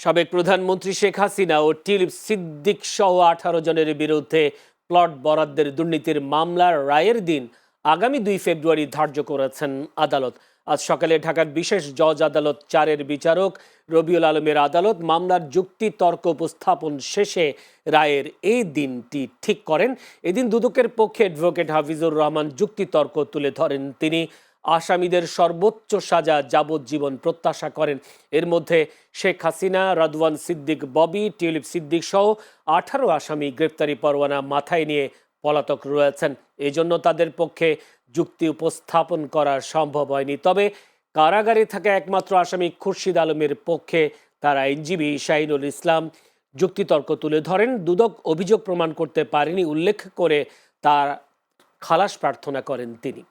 সাবেক প্রধানমন্ত্রী শেখ হাসিনা ও টিলিপ সিদ্দিক সহ 18 জনের বিরুদ্ধে প্লট বরাদ্দের দুর্নীতির মামলার রায়ের দিন আগামী 2 ফেব্রুয়ারি ধার্য করেছেন আদালত। আজ সকালে ঢাকার বিশেষ জজ আদালত 4-এর বিচারক রবিউল আলমের আদালত মামলার যুক্তি তর্ক উপস্থাপন শেষে রায়ের এই দিনটি ঠিক করেন। এদিন দুদকের পক্ষে অ্যাডভোকেট হাফিজুর রহমান যুক্তি তর্ক তুলে ধরেন। তিনি আসামিদের সর্বোচ্চ সাজা যাবজ্জীবন প্রত্যাশা করেন। এর মধ্যে শেখ হাসিনা, রাদওয়ান সিদ্দিক ববি, টিউলিপ সিদ্দিক সহ 18 আসামি গ্রেপ্তারি পরোয়ানা মাথায় নিয়ে পলাতক রয়েছেন। এজন্য তাদের পক্ষে যুক্তি উপস্থাপন করা সম্ভব হয়নি। তবে কারাগারে থাকা একমাত্র আসামি খুরশিদ আলমের পক্ষে তার আইনজীবী শাহিনুল ইসলাম যুক্তিতর্ক তুলে ধরেন। দুদক অভিযোগ প্রমাণ করতে পারেনি উল্লেখ করে তার খালাস প্রার্থনা করেন তিনি।